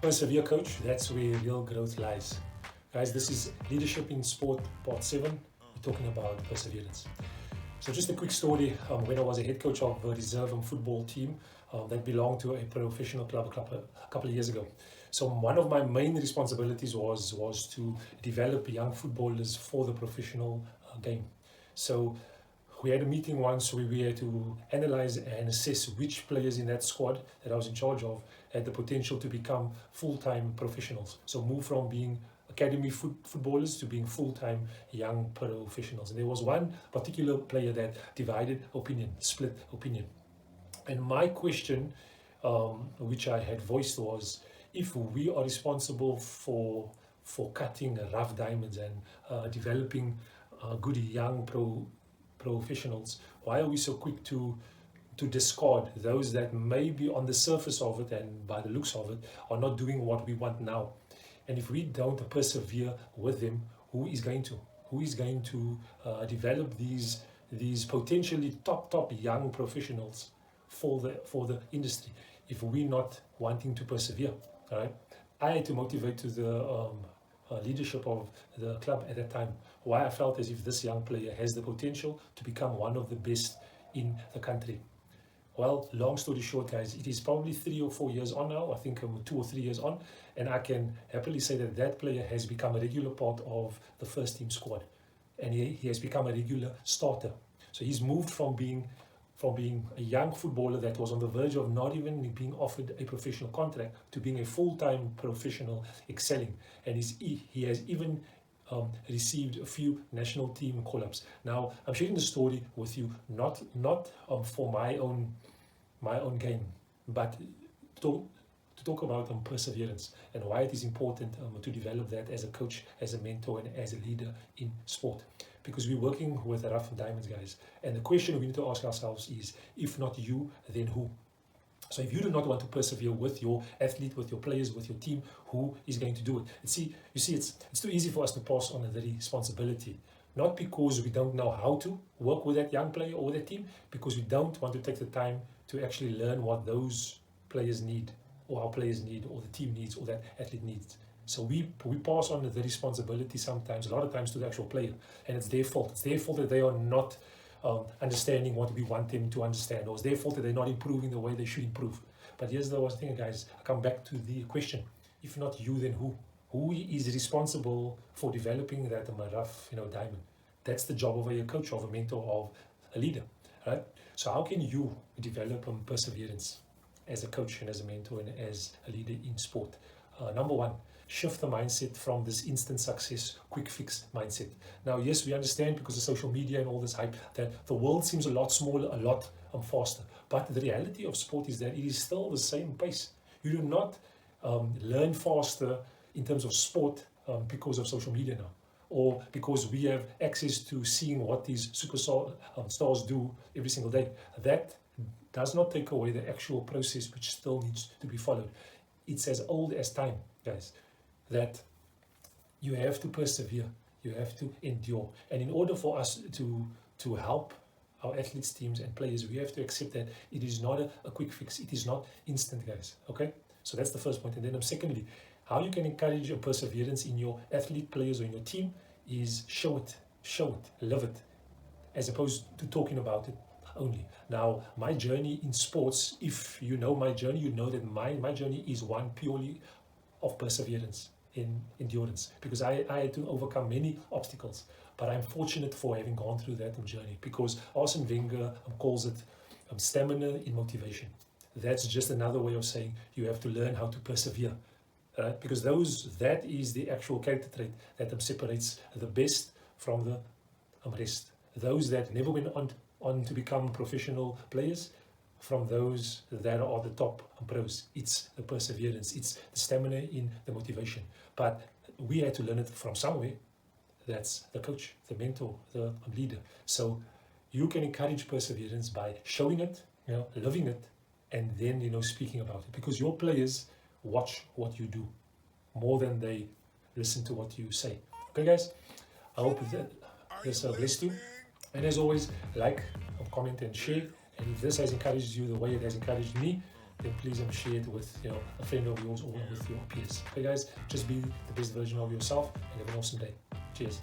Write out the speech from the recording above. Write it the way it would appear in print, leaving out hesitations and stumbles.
Persevere, coach. That's where real growth lies. Guys, this is Leadership in Sport, Part 7. We're talking about perseverance. So, just a quick story. When I was a head coach of a reserve football team that belonged to a professional club a couple of years ago. So, one of my main responsibilities was to develop young footballers for the professional game. So, we had a meeting once where we had to analyze and assess which players in that squad that I was in charge of had the potential to become full-time professionals. So move from being academy footballers to being full-time young professionals. And there was one particular player that divided opinion, split opinion. And my question, which I had voiced, was if we are responsible for cutting rough diamonds and developing good young professionals, why are we so quick to discard those that maybe on the surface of it and by the looks of it are not doing what we want now? And if we don't persevere with them, who is going to? Who is going to develop these potentially top young professionals for the industry if we're not wanting to persevere? All right. I had to motivate to the leadership of the club at that time why I felt as if this young player has the potential to become one of the best in the country. Well, long story short, guys, it is probably 3 or 4 years on now. I think 2 or 3 years on, and I can happily say that that player has become a regular part of the first team squad, and he has become a regular starter. So he's moved from being a young footballer that was on the verge of not even being offered a professional contract to being a full-time professional excelling, and he has even received a few national team call-ups. Now, I'm sharing the story with you not for my own gain, but to talk about perseverance and why it is important to develop that as a coach, as a mentor, and as a leader in sport. Because we're working with rough diamonds, guys. And the question we need to ask ourselves is, if not you, then who? So if you do not want to persevere with your athlete, with your players, with your team, who is going to do it? You see, it's too easy for us to pass on the responsibility. Not because we don't know how to work with that young player or that team, because we don't want to take the time to actually learn what those players need, or our players need, or the team needs, or that athlete needs. So we pass on the responsibility sometimes, a lot of times, to the actual player, and it's their fault. It's their fault that they are not understanding what we want them to understand, or it's their fault that they're not improving the way they should improve. But here's the thing, guys. I come back to the question: if not you, then who? Who is responsible for developing that rough, diamond? That's the job of a coach, of a mentor, of a leader, right? So how can you develop perseverance as a coach and as a mentor and as a leader in sport? Number one, shift the mindset from this instant success, quick fix mindset. Now, yes, we understand, because of social media and all this hype, that the world seems a lot smaller, a lot faster. But the reality of sport is that it is still the same pace. You do not learn faster in terms of sport because of social media now, or because we have access to seeing what these stars do every single day. That does not take away the actual process, which still needs to be followed. It's as old as time, guys, that you have to persevere, you have to endure. And in order for us to help our athletes, teams, and players, we have to accept that it is not a quick fix. It is not instant, guys. Okay? So that's the first point. And then secondly, how you can encourage a perseverance in your athlete, players, or in your team is show it, live it, as opposed to talking about it only. Now, my journey in sports, if you know my journey, you know that my journey is one purely of perseverance, in endurance, because I had to overcome many obstacles. But I'm fortunate for having gone through that journey, because Arsene Wenger calls it stamina in motivation. That's just another way of saying you have to learn how to persevere, right? Because that is the actual character trait that separates the best from the rest. Those that never went on to become professional players from those that are the top pros. It's the perseverance, it's the stamina in the motivation. But we had to learn it from somewhere. That's the coach, the mentor, the leader. So you can encourage perseverance by showing it, living it, and then speaking about it. Because your players watch what you do more than they listen to what you say. Okay, guys? I hope that this blessed you. And as always, like, comment, and share. And if this has encouraged you the way it has encouraged me, then please share it with a friend of yours or with your peers. Okay guys, just be the best version of yourself and have an awesome day. Cheers.